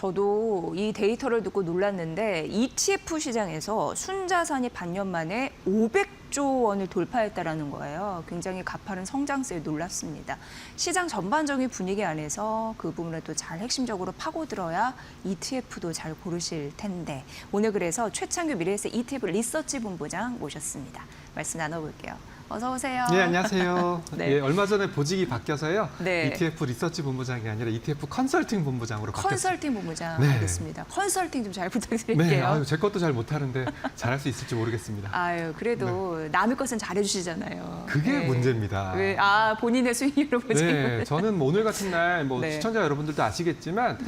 저도 이 데이터를 듣고 놀랐는데 ETF 시장에서 순자산이 반년 만에 500조 원을 돌파했다라는 거예요. 굉장히 가파른 성장세에 놀랐습니다. 시장 전반적인 분위기 안에서 그 부분을 또 잘 핵심적으로 파고들어야 ETF도 잘 고르실 텐데 오늘 그래서 최창규 미래에셋 ETF 리서치 본부장 모셨습니다. 말씀 나눠볼게요. 어서 오세요. 네, 안녕하세요. 네. 예, 얼마 전에 보직이 바뀌어서요. 네. ETF 리서치 본부장이 아니라 ETF 컨설팅 본부장으로 바뀌었습니다. 컨설팅 본부장 네. 하겠습니다. 컨설팅 좀 잘 부탁드릴게요. 네, 아유, 제 것도 잘 못하는데 잘할 수 있을지 모르겠습니다. 아유, 그래도 남의 것은 잘해주시잖아요. 그게 네. 문제입니다. 왜? 본인의 수익률로 보지. 네, 저는 뭐 오늘 같은 날 뭐 네. 시청자 여러분들도 아시겠지만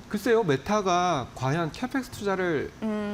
글쎄요, 메타가 과연 캐펙스 투자를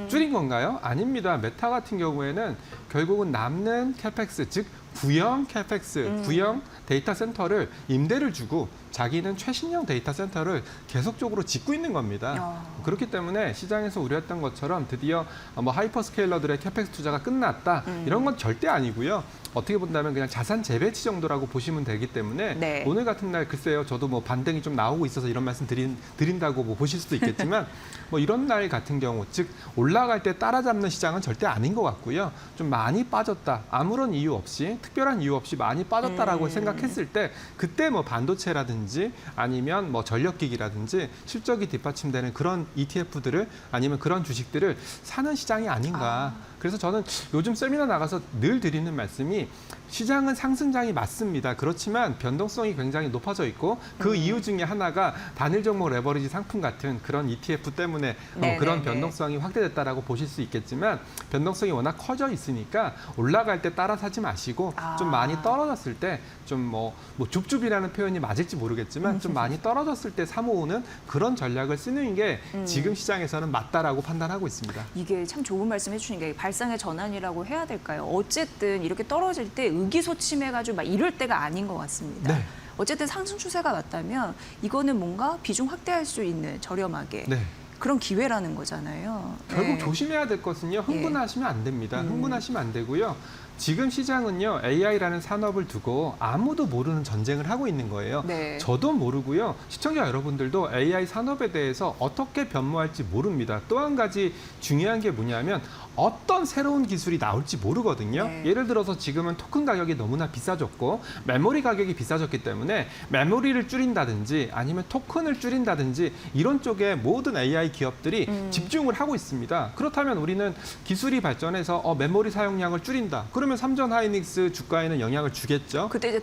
줄인 건가요? 아닙니다. 메타 같은 경우에는 결국은 남는 캐펙스, 즉 구형 캐펙스, 구형 데이터 센터를 임대를 주고 자기는 최신형 데이터 센터를 계속적으로 짓고 있는 겁니다. 그렇기 때문에 시장에서 우려했던 것처럼 드디어 뭐 하이퍼스케일러들의 캐펙스 투자가 끝났다. 이런 건 절대 아니고요. 어떻게 본다면 그냥 자산 재배치 정도라고 보시면 되기 때문에 네. 오늘 같은 날 글쎄요. 저도 뭐 반등이 좀 나오고 있어서 이런 말씀 드린다고 뭐 보실 수도 있겠지만 뭐 이런 날 같은 경우 즉 올라갈 때 따라잡는 시장은 절대 아닌 것 같고요. 좀 많이 빠졌다. 아무런 이유 없이 특별한 이유 없이 많이 빠졌다라고 생각했을 때 그때 뭐 반도체라든지 아니면 뭐 전력기기라든지 실적이 뒷받침되는 그런 ETF들을 아니면 그런 주식들을 사는 시장이 아닌가. 그래서 저는 요즘 세미나 나가서 늘 드리는 말씀이 시장은 상승장이 맞습니다. 그렇지만 변동성이 굉장히 높아져 있고 그 이유 중에 하나가 단일 종목 레버리지 상품 같은 그런 ETF 때문에 그런 변동성이 확대됐다라고 보실 수 있겠지만 변동성이 워낙 커져 있으니까 올라갈 때 따라 사지 마시고 좀 많이 떨어졌을 때 좀 뭐 줍줍이라는 표현이 맞을지 모르겠지만 좀 많이 떨어졌을 때 사모으는 그런 전략을 쓰는 게 지금 시장에서는 맞다라고 판단하고 있습니다. 이게 참 좋은 말씀 해주신 게 발상의 전환이라고 해야 될까요? 어쨌든 이렇게 떨어질 때 의기소침해가지고 막 이럴 때가 아닌 것 같습니다. 네. 어쨌든 상승 추세가 맞다면 이거는 뭔가 비중 확대할 수 있는 저렴하게 네. 그런 기회라는 거잖아요. 결국 네. 조심해야 될 것은요. 흥분하시면 안 됩니다. 흥분하시면 안 되고요. 지금 시장은요. AI라는 산업을 두고 아무도 모르는 전쟁을 하고 있는 거예요. 네. 저도 모르고요. 시청자 여러분들도 AI 산업에 대해서 어떻게 변모할지 모릅니다. 또 한 가지 중요한 게 뭐냐면 어떤 새로운 기술이 나올지 모르거든요. 네. 예를 들어서 지금은 토큰 가격이 너무나 비싸졌고 메모리 가격이 비싸졌기 때문에 메모리를 줄인다든지 아니면 토큰을 줄인다든지 이런 쪽에 모든 AI 기업들이 집중을 하고 있습니다. 그렇다면 우리는 기술이 발전해서 메모리 사용량을 줄인다. 그러면 삼전 하이닉스 주가에는 영향을 주겠죠. 그때 이제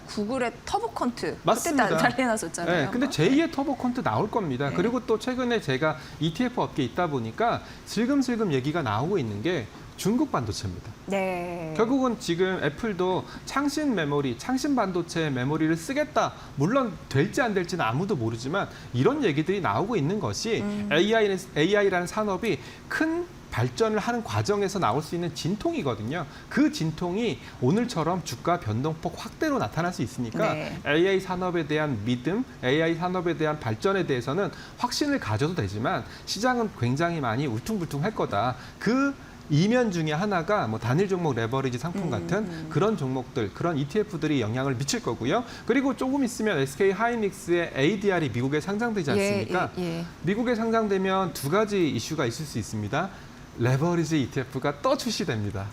구글의 터보컨트 맞습니다. 그때 난리 났었잖아요. 네, 근데 제2의 터보컨트 나올 겁니다. 네. 그리고 또 최근에 제가 ETF 업계에 있다 보니까 슬금슬금 얘기가 나오고 있는 게 중국 반도체입니다. 네. 결국은 지금 애플도 창신 메모리, 창신 반도체 메모리를 쓰겠다. 물론 될지 안 될지는 아무도 모르지만 이런 얘기들이 나오고 있는 것이 AI라는 산업이 큰 발전을 하는 과정에서 나올 수 있는 진통이거든요. 그 진통이 오늘처럼 주가 변동폭 확대로 나타날 수 있으니까 네. AI 산업에 대한 믿음, AI 산업에 대한 발전에 대해서는 확신을 가져도 되지만 시장은 굉장히 많이 울퉁불퉁할 거다. 그 이면 중에 하나가 뭐 단일 종목 레버리지 상품 같은 그런 종목들, 그런 ETF들이 영향을 미칠 거고요. 그리고 조금 있으면 SK 하이닉스의 ADR이 미국에 상장되지 않습니까? 미국에 상장되면 두 가지 이슈가 있을 수 있습니다. 레버리지 ETF가 또 출시됩니다.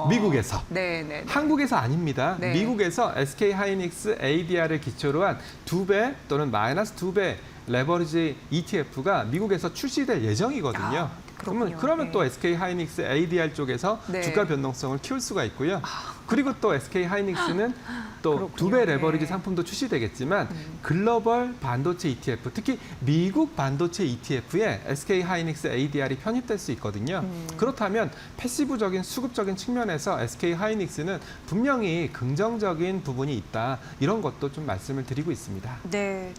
미국에서. 네. 한국에서 아닙니다. 네. 미국에서 SK 하이닉스 ADR을 기초로 한 2배 또는 마이너스 2배 레버리지 ETF가 미국에서 출시될 예정이거든요. 그러면 또 SK 하이닉스 ADR 쪽에서 주가 변동성을 키울 수가 있고요. 그리고 또 SK 하이닉스는 또 2배 레버리지 상품도 출시되겠지만 글로벌 반도체 ETF, 특히 미국 반도체 ETF에 SK 하이닉스 ADR이 편입될 수 있거든요. 그렇다면 패시브적인 수급적인 측면에서 SK 하이닉스는 분명히 긍정적인 부분이 있다. 이런 것도 좀 말씀을 드리고 있습니다. 네.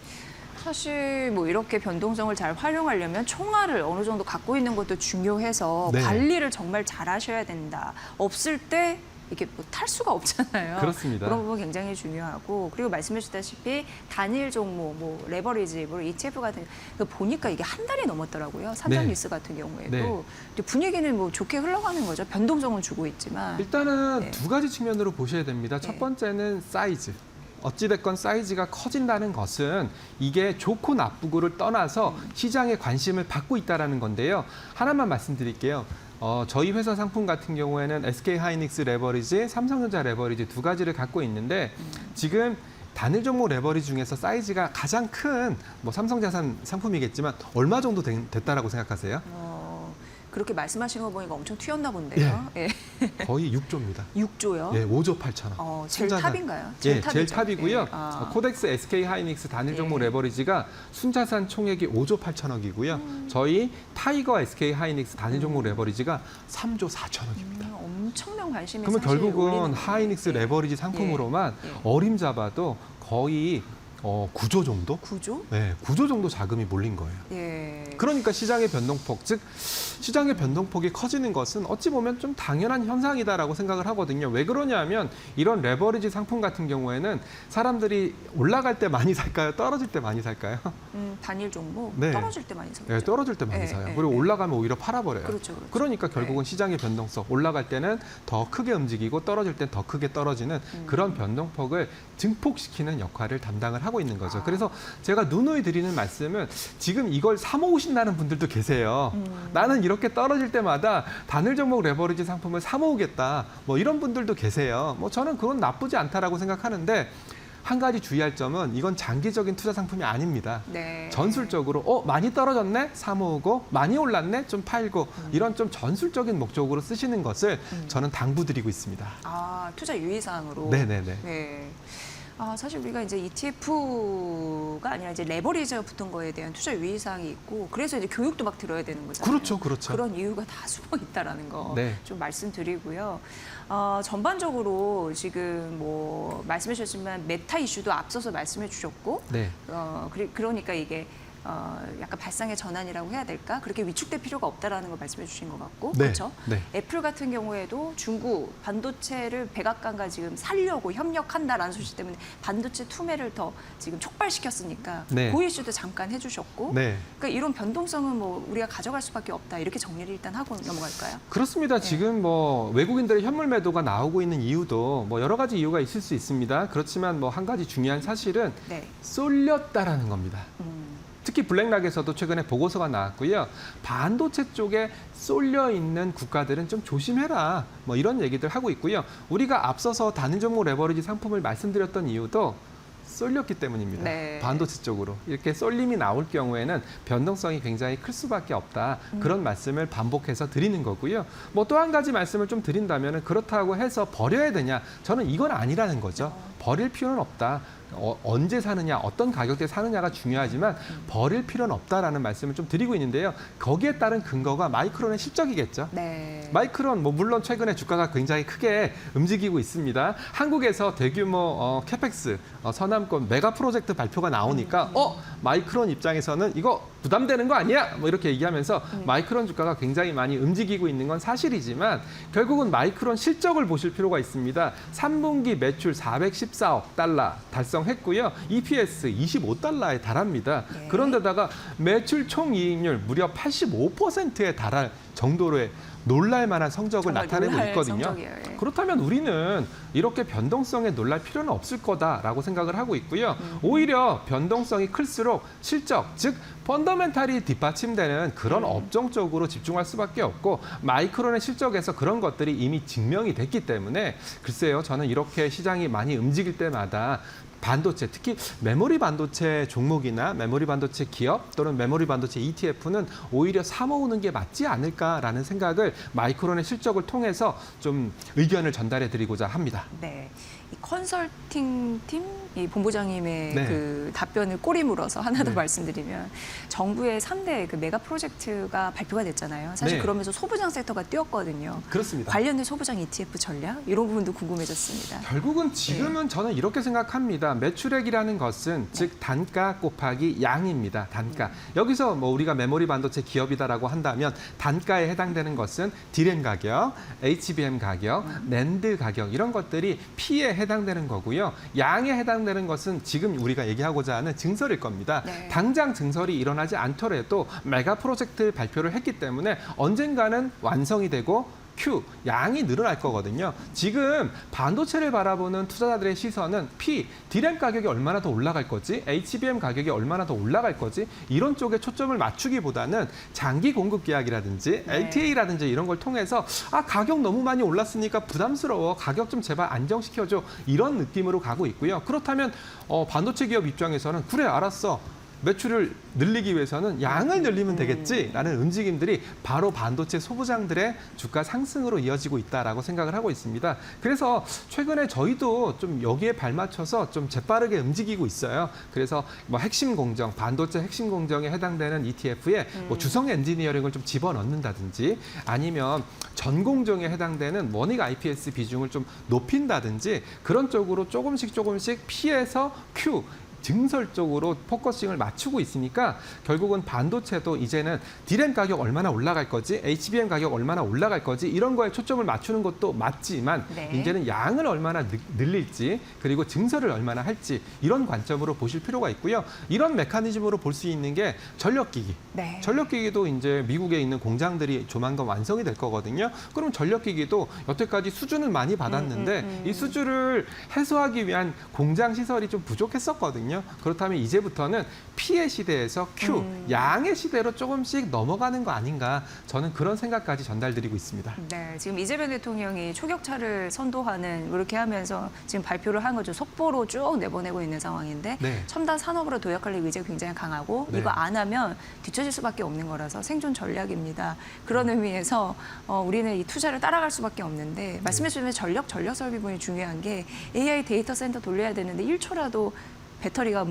사실 뭐 이렇게 변동성을 잘 활용하려면 총알을 어느 정도 갖고 있는 것도 중요해서 네. 관리를 정말 잘 하셔야 된다. 없을 때 이게 뭐 탈수가 없잖아요. 그렇습니다. 그런 부분 굉장히 중요하고 그리고 말씀해 주셨다시피 단일 종목, 뭐 레버리지, 뭐 ETF 같은 거 보니까 이게 한 달이 넘었더라고요. 삼성뉴스 같은 경우에도 분위기는 뭐 좋게 흘러가는 거죠. 변동성은 주고 있지만 일단은 두 가지 측면으로 보셔야 됩니다. 네. 첫 번째는 사이즈. 어찌됐건 사이즈가 커진다는 것은 이게 좋고 나쁘고를 떠나서 시장에 관심을 받고 있다는 건데요. 하나만 말씀드릴게요. 저희 회사 상품 같은 경우에는 SK하이닉스 레버리지, 삼성전자 레버리지 두 가지를 갖고 있는데 지금 단일 종목 레버리지 중에서 사이즈가 가장 큰 뭐 삼성자산 상품이겠지만 얼마 정도 됐다라고 생각하세요? 그렇게 말씀하시는 거 보니까 엄청 튀었나 본데요. 예. 거의 6조입니다. 6조요? 예, 5조 8천억. 제일 탑인가요? 제일 탑이죠. 탑이고요. 예. 코덱스 SK하이닉스 단일 종목 레버리지가 순자산 총액이 5조 8천억이고요. 저희 타이거 SK하이닉스 단일 종목 레버리지가 3조 4천억입니다. 엄청난 관심이 그러면 사실 결국은 올리는 하이닉스 거예요. 레버리지 상품으로만 어림잡아도 거의 9조 정도? 9조? 네, 9조 정도 자금이 몰린 거예요. 예. 그러니까 시장의 변동폭, 즉 시장의 변동폭이 커지는 것은 어찌 보면 좀 당연한 현상이다라고 생각을 하거든요. 왜 그러냐면 이런 레버리지 상품 같은 경우에는 사람들이 올라갈 때 많이 살까요? 떨어질 때 많이 살까요? 단일 종목 네. 떨어질 때 많이 사죠. 네, 떨어질 때 많이 사요. 그리고 올라가면 오히려 팔아버려요. 그렇죠, 그렇죠. 그러니까 결국은 시장의 변동성, 올라갈 때는 더 크게 움직이고 떨어질 땐 더 크게 떨어지는 그런 변동폭을 증폭시키는 역할을 담당을 하고 있는 거죠. 그래서 제가 누누이 드리는 말씀은 지금 이걸 사 모으신다는 분들도 계세요. 나는 이렇게 떨어질 때마다 단일 종목 레버리지 상품을 사 모으겠다. 뭐 이런 분들도 계세요. 뭐 저는 그건 나쁘지 않다라고 생각하는데 한 가지 주의할 점은 이건 장기적인 투자 상품이 아닙니다. 네. 전술적으로 많이 떨어졌네? 사 모으고 많이 올랐네? 좀 팔고 이런 좀 전술적인 목적으로 쓰시는 것을 저는 당부드리고 있습니다. 투자 유의사항으로. 네네네. 네. 사실 우리가 이제 ETF가 아니라 이제 레버리지가 붙은 거에 대한 투자 유의사항이 있고 그래서 이제 교육도 막 들어야 되는 거잖아요. 그렇죠, 그렇죠. 그런 이유가 다 숨어 있다라는 거 좀 네. 말씀드리고요. 전반적으로 지금 뭐 말씀해 주셨지만 메타 이슈도 앞서서 말씀해 주셨고, 네. 그러니까 이게 약간 발상의 전환이라고 해야 될까? 그렇게 위축될 필요가 없다라는 걸 말씀해 주신 것 같고, 네. 그렇죠? 네. 애플 같은 경우에도 중국 반도체를 백악관과 지금 살려고 협력한다라는 소식 때문에 반도체 투매를 더 지금 촉발시켰으니까 네. 그 이슈도 잠깐 해주셨고, 네. 그러니까 이런 변동성은 뭐 우리가 가져갈 수밖에 없다 이렇게 정리를 일단 하고 넘어갈까요? 그렇습니다. 지금 뭐 외국인들의 현물 매도가 나오고 있는 이유도 뭐 여러 가지 이유가 있을 수 있습니다. 그렇지만 뭐 한 가지 중요한 사실은 네. 쏠렸다라는 겁니다. 특히 블랙락에서도 최근에 보고서가 나왔고요. 반도체 쪽에 쏠려 있는 국가들은 좀 조심해라. 뭐 이런 얘기들 하고 있고요. 우리가 앞서서 단일 종목 레버리지 상품을 말씀드렸던 이유도 쏠렸기 때문입니다. 네. 반도체 쪽으로. 이렇게 쏠림이 나올 경우에는 변동성이 굉장히 클 수밖에 없다. 그런 말씀을 반복해서 드리는 거고요. 뭐 또 한 가지 말씀을 좀 드린다면 그렇다고 해서 버려야 되냐? 저는 이건 아니라는 거죠. 버릴 필요는 없다. 언제 사느냐, 어떤 가격대에 사느냐가 중요하지만 버릴 필요는 없다라는 말씀을 좀 드리고 있는데요. 거기에 따른 근거가 마이크론의 실적이겠죠. 네. 마이크론, 뭐 물론 최근에 주가가 굉장히 크게 움직이고 있습니다. 한국에서 대규모 캐펙스, 서남권 메가 프로젝트 발표가 나오니까 마이크론 입장에서는 이거 부담되는 거 아니야? 뭐 이렇게 얘기하면서 마이크론 주가가 굉장히 많이 움직이고 있는 건 사실이지만 결국은 마이크론 실적을 보실 필요가 있습니다. 3분기 매출 414억 달러 달성했고요. EPS 25달러에 달합니다. 네. 그런데다가 매출 총이익률 무려 85%에 달할 정도로의 놀랄 만한 성적을 정말 나타내고 놀랄 있거든요. 성적이에요. 예. 그렇다면 우리는 이렇게 변동성에 놀랄 필요는 없을 거다라고 생각을 하고 있고요. 오히려 변동성이 클수록 실적, 즉 펀더멘탈이 뒷받침되는 그런 업종 쪽으로 집중할 수밖에 없고 마이크론의 실적에서 그런 것들이 이미 증명이 됐기 때문에 글쎄요. 저는 이렇게 시장이 많이 움직일 때마다 반도체, 특히 메모리 반도체 종목이나 메모리 반도체 기업 또는 메모리 반도체 ETF는 오히려 사 모으는 게 맞지 않을까라는 생각을 마이크론의 실적을 통해서 좀 의견을 전달해 드리고자 합니다. 네. 이 컨설팅 팀, 이 본부장님의 네. 그 답변을 꼬리 물어서 하나 더 네. 말씀드리면 정부의 3대 그 메가 프로젝트가 발표가 됐잖아요. 사실 네. 그러면서 소부장 섹터가 뛰었거든요. 그렇습니다. 관련된 소부장 ETF 전략 이런 부분도 궁금해졌습니다. 결국은 지금은 저는 이렇게 생각합니다. 매출액이라는 것은 즉 단가 곱하기 양입니다. 단가. 여기서 뭐 우리가 메모리 반도체 기업이다라고 한다면 단가에 해당되는 것은 디램 가격, HBM 가격, 낸드 가격 이런 것들이 P에 해당되는 거고요. 양에 해당되는 것은 지금 우리가 얘기하고자 하는 증설일 겁니다. 네. 당장 증설이 일어나지 않더라도 메가 프로젝트 발표를 했기 때문에 언젠가는 완성이 되고 Q, 양이 늘어날 거거든요. 지금 반도체를 바라보는 투자자들의 시선은 P, D램 가격이 얼마나 더 올라갈 거지, HBM 가격이 얼마나 더 올라갈 거지, 이런 쪽에 초점을 맞추기보다는 장기 공급 계약이라든지 네. LTA라든지 이런 걸 통해서 가격 너무 많이 올랐으니까 부담스러워, 가격 좀 제발 안정시켜줘, 이런 느낌으로 가고 있고요. 그렇다면 반도체 기업 입장에서는 그래 알았어, 매출을 늘리기 위해서는 양을 늘리면 되겠지라는 움직임들이 바로 반도체 소부장들의 주가 상승으로 이어지고 있다라고 생각을 하고 있습니다. 그래서 최근에 저희도 좀 여기에 발맞춰서 좀 재빠르게 움직이고 있어요. 그래서 뭐 핵심 공정, 반도체 핵심 공정에 해당되는 ETF에 뭐 주성 엔지니어링을 좀 집어넣는다든지, 아니면 전공정에 해당되는 원익 IPS 비중을 좀 높인다든지, 그런 쪽으로 조금씩 P에서 Q, 증설 쪽으로 포커싱을 맞추고 있으니까 결국은 반도체도 이제는 D램 가격 얼마나 올라갈 거지, HBM 가격 얼마나 올라갈 거지, 이런 거에 초점을 맞추는 것도 맞지만 네. 이제는 양을 얼마나 늘릴지, 그리고 증설을 얼마나 할지, 이런 관점으로 보실 필요가 있고요. 이런 메커니즘으로 볼 수 있는 게 전력기기. 네. 전력기기도 이제 미국에 있는 공장들이 조만간 완성이 될 거거든요. 그럼 전력기기도 여태까지 수주는 많이 받았는데 이 수주를 해소하기 위한 공장 시설이 좀 부족했었거든요. 그렇다면 이제부터는 P의 시대에서 Q, 양의 시대로 조금씩 넘어가는 거 아닌가, 저는 그런 생각까지 전달드리고 있습니다. 네, 지금 이재명 대통령이 초격차를 선도하는, 이렇게 하면서 지금 발표를 한 거죠. 속보로 쭉 내보내고 있는 상황인데 네. 첨단 산업으로 도약할 의지가 굉장히 강하고 네. 이거 안 하면 뒤처질 수밖에 없는 거라서 생존 전략입니다. 그런 의미에서 우리는 이 투자를 따라갈 수밖에 없는데, 말씀해 주신 전력 설비분이 중요한 게 AI 데이터 센터 돌려야 되는데 1초라도 배터리가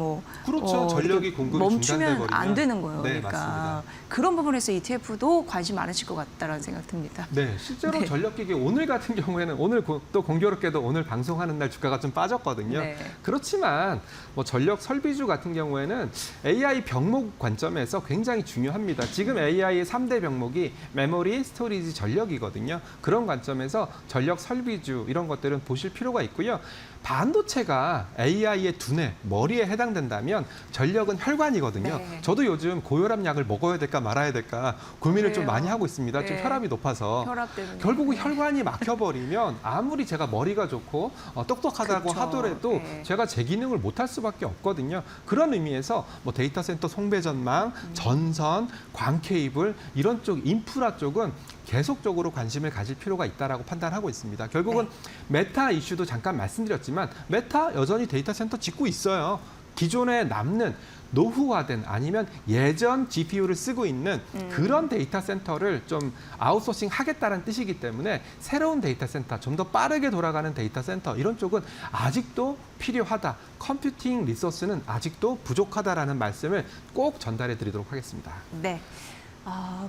그렇죠. 전력이 공급이 멈추면 중단돼버리면. 안 되는 거예요. 네, 그러니까 맞습니다. 그런 부분에서 ETF도 관심 많으실 것 같다라는 생각 듭니다. 네, 실제로 네. 전력기기 오늘 같은 경우에는 오늘 또 공교롭게도 오늘 방송하는 날 주가가 좀 빠졌거든요. 네. 그렇지만 뭐 전력 설비주 같은 경우에는 AI 병목 관점에서 굉장히 중요합니다. 지금 AI의 3대 병목이 메모리, 스토리지, 전력이거든요. 그런 관점에서 전력 설비주 이런 것들은 보실 필요가 있고요. 반도체가 AI의 두뇌, 머리에 해당된다면 전력은 혈관이거든요. 네. 저도 요즘 고혈압 약을 먹어야 될까 말아야 될까 고민을 좀 그래요. 많이 하고 있습니다. 좀 네. 혈압이 높아서. 혈압 때문에. 결국은 네. 혈관이 막혀버리면 아무리 제가 머리가 좋고 똑똑하다고 그쵸. 하더라도 네. 제가 제 기능을 못할 수밖에 없거든요. 그런 의미에서 뭐 데이터 센터 송배전망, 전선, 광 케이블 이런 쪽 인프라 쪽은 계속적으로 관심을 가질 필요가 있다라고 판단하고 있습니다. 결국은 메타 이슈도 잠깐 말씀드렸지만 메타 여전히 데이터 센터 짓고 있어요. 기존에 남는 노후화된 아니면 예전 GPU를 쓰고 있는 그런 데이터 센터를 좀 아웃소싱 하겠다는 뜻이기 때문에 새로운 데이터 센터, 좀 더 빠르게 돌아가는 데이터 센터 이런 쪽은 아직도 필요하다. 컴퓨팅 리소스는 아직도 부족하다라는 말씀을 꼭 전달해 드리도록 하겠습니다. 네.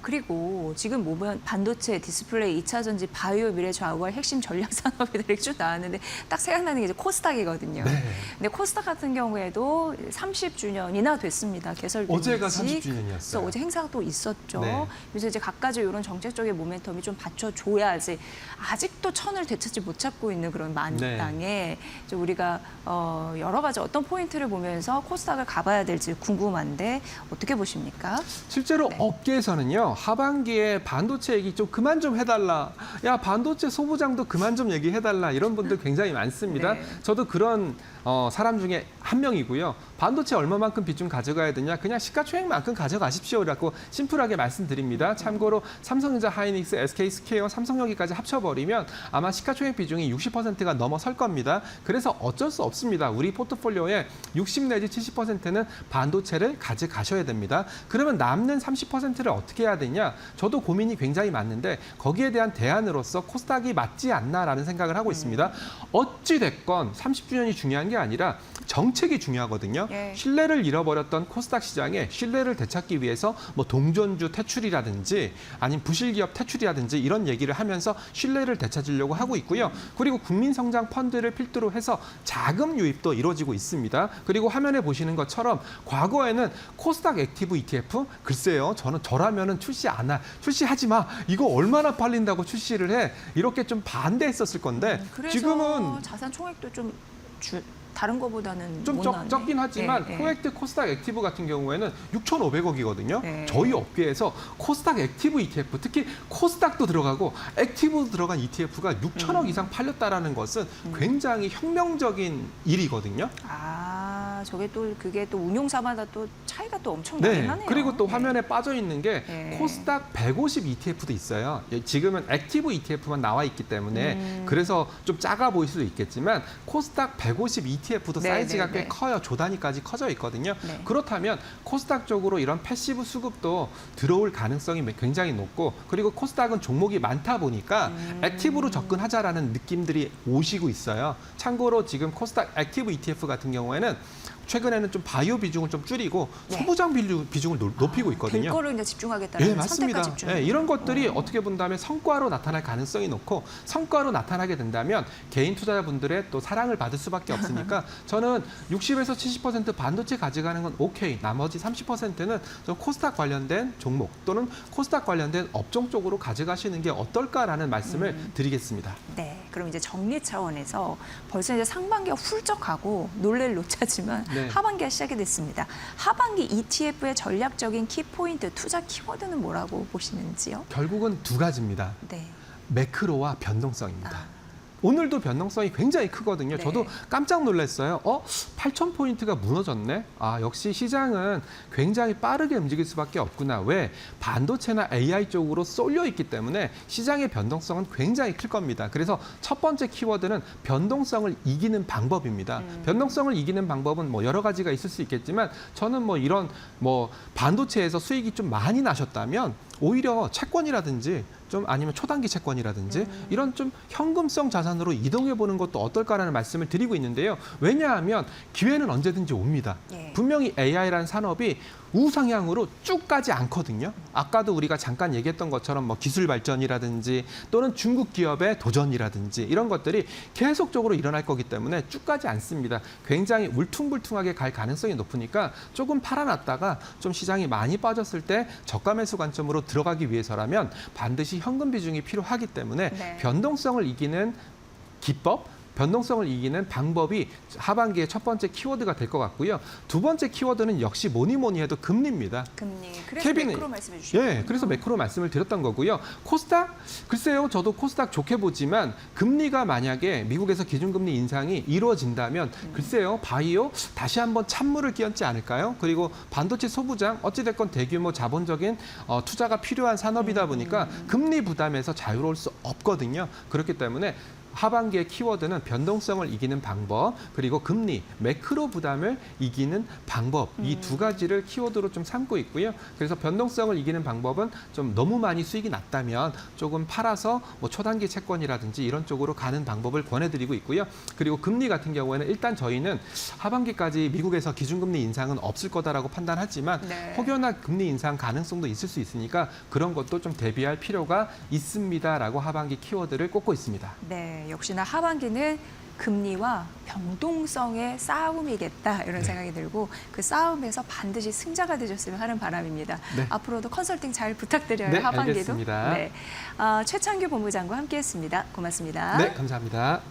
그리고 지금 보면 반도체, 디스플레이, 2차 전지, 바이오 미래 좌우할 핵심 전략 산업들이 쭉 나왔는데 딱 생각나는 게 이제 코스닥이거든요. 네. 근데 코스닥 같은 경우에도 30주년이나 됐습니다. 개설된 어제가 지. 30주년이었어요. 그래서 어제 행사가 또 있었죠. 네. 그래서 이제 각가지 이런 정책적인 모멘텀이 좀 받쳐줘야지, 아직도 천을 되찾지 못 찾고 있는 그런 만땅에 이제 우리가 여러 가지 어떤 포인트를 보면서 코스닥을 가봐야 될지 궁금한데 어떻게 보십니까? 실제로 업계에서는요, 하반기에 반도체 얘기 좀 그만 좀 해달라. 야, 반도체 소부장도 그만 좀 얘기해달라. 이런 분들 굉장히 많습니다. 네. 저도 그런 사람 중에 한 명이고요. 반도체 얼마만큼 비중 가져가야 되냐? 그냥 시가총액만큼 가져가십시오라고 심플하게 말씀드립니다. 참고로 삼성전자, 하이닉스, SK스퀘어, 삼성전기까지 합쳐버리면 아마 시가총액 비중이 60%가 넘어설 겁니다. 그래서 어쩔 수 없습니다. 우리 포트폴리오에 60 내지 70%는 반도체를 가져가셔야 됩니다. 그러면 남는 30%를 어떻게 해야 되냐? 저도 고민이 굉장히 많은데 거기에 대한 대안으로서 코스닥이 맞지 않나라는 생각을 하고 있습니다. 어찌 됐건 30주년이 중요한 게 아니라 정책이 중요하거든요. 예. 신뢰를 잃어버렸던 코스닥 시장에 신뢰를 되찾기 위해서 뭐 동전주 퇴출이라든지 아니면 부실기업 퇴출이라든지 이런 얘기를 하면서 신뢰를 되찾으려고 하고 있고요. 그리고 국민성장 펀드를 필두로 해서 자금 유입도 이루어지고 있습니다. 그리고 화면에 보시는 것처럼 과거에는 코스닥 액티브 ETF 글쎄요, 저라면은 출시하지 마. 이거 얼마나 팔린다고 출시를 해. 이렇게 좀 반대했었을 건데 그래서 지금은 자산 총액도 좀 다른 거보다는 좀 못 나왔네. 적긴 하지만 네, 네. 코엑트 코스닥 액티브 같은 경우에는 6,500억이거든요. 네. 저희 업계에서 코스닥 액티브 ETF, 특히 코스닥도 들어가고 액티브도 들어간 ETF가 6천억 이상 팔렸다라는 것은 굉장히 혁명적인 일이거든요. 저게 또 그게 또 운용사마다 또 차이가 또 엄청 나긴 하네요. 그리고 또 네. 화면에 빠져 있는 게 네. 코스닥 150 ETF도 있어요. 지금은 액티브 ETF만 나와 있기 때문에 그래서 좀 작아 보일 수도 있겠지만 코스닥 150 ETF도 네, 사이즈가 네, 꽤 네. 커요. 조 단위까지 커져 있거든요. 네. 그렇다면 코스닥 쪽으로 이런 패시브 수급도 들어올 가능성이 굉장히 높고 그리고 코스닥은 종목이 많다 보니까 액티브로 접근하자라는 느낌들이 오시고 있어요. 참고로 지금 코스닥 액티브 ETF 같은 경우에는 최근에는 좀 바이오 비중을 좀 줄이고 네. 소부장 비중을 높이고 있거든요. 될 거를 이제 집중하겠다는 예, 선택과 맞습니다. 집중. 예, 이런 것들이 어떻게 본다면 성과로 나타날 가능성이 높고 성과로 나타나게 된다면 개인 투자자분들의 또 사랑을 받을 수밖에 없으니까 저는 60에서 70% 반도체 가져가는 건 오케이. 나머지 30%는 좀 코스닥 관련된 종목 또는 코스닥 관련된 업종 쪽으로 가져가시는 게 어떨까라는 말씀을 드리겠습니다. 네, 그럼 이제 정리 차원에서 벌써 이제 상반기가 훌쩍 가고 놀랄 노차지만 네. 하반기가 시작이 됐습니다. 하반기 ETF의 전략적인 키포인트, 투자 키워드는 뭐라고 보시는지요? 결국은 두 가지입니다. 네. 매크로와 변동성입니다. 오늘도 변동성이 굉장히 크거든요. 네. 저도 깜짝 놀랐어요. 8,000포인트가 무너졌네? 역시 시장은 굉장히 빠르게 움직일 수밖에 없구나. 왜? 반도체나 AI 쪽으로 쏠려 있기 때문에 시장의 변동성은 굉장히 클 겁니다. 그래서 첫 번째 키워드는 변동성을 이기는 방법입니다. 변동성을 이기는 방법은 뭐 여러 가지가 있을 수 있겠지만 저는 뭐 이런 뭐 반도체에서 수익이 좀 많이 나셨다면 오히려 채권이라든지 좀 아니면 초단기 채권이라든지 이런 좀 현금성 자산으로 이동해 보는 것도 어떨까라는 말씀을 드리고 있는데요. 왜냐하면 기회는 언제든지 옵니다. 예. 분명히 AI라는 산업이 우상향으로 쭉 가지 않거든요. 아까도 우리가 잠깐 얘기했던 것처럼 뭐 기술 발전이라든지 또는 중국 기업의 도전이라든지 이런 것들이 계속적으로 일어날 거기 때문에 쭉 가지 않습니다. 굉장히 울퉁불퉁하게 갈 가능성이 높으니까 조금 팔아놨다가 좀 시장이 많이 빠졌을 때 저가 매수 관점으로 들어가기 위해서라면 반드시 현금 비중이 필요하기 때문에 네. 변동성을 이기는 기법, 변동성을 이기는 방법이 하반기의 첫 번째 키워드가 될 것 같고요. 두 번째 키워드는 역시 뭐니 해도 금리입니다. 금리. 그래서 매크로 말씀해 주시죠. 예, 그래서 매크로 말씀을 드렸던 거고요. 코스닥? 글쎄요, 저도 코스닥 좋게 보지만 금리가 만약에 미국에서 기준금리 인상이 이루어진다면 글쎄요, 바이오 다시 한번 찬물을 끼얹지 않을까요? 그리고 반도체 소부장 어찌됐건 대규모 자본적인 투자가 필요한 산업이다 보니까 금리 부담에서 자유로울 수 없거든요. 그렇기 때문에 하반기의 키워드는 변동성을 이기는 방법, 그리고 금리, 매크로 부담을 이기는 방법, 이 두 가지를 키워드로 좀 삼고 있고요. 그래서 변동성을 이기는 방법은 좀 너무 많이 수익이 났다면 조금 팔아서 뭐 초단기 채권이라든지 이런 쪽으로 가는 방법을 권해드리고 있고요. 그리고 금리 같은 경우에는 일단 저희는 하반기까지 미국에서 기준금리 인상은 없을 거다라고 판단하지만 네. 혹여나 금리 인상 가능성도 있을 수 있으니까 그런 것도 좀 대비할 필요가 있습니다라고 하반기 키워드를 꼽고 있습니다. 네, 역시나 하반기는 금리와 변동성의 싸움이겠다 이런 생각이 들고 그 싸움에서 반드시 승자가 되셨으면 하는 바람입니다. 네. 앞으로도 컨설팅 잘 부탁드려요. 네, 하반기도. 알겠습니다. 네, 최창규 본부장과 함께했습니다. 고맙습니다. 네, 감사합니다.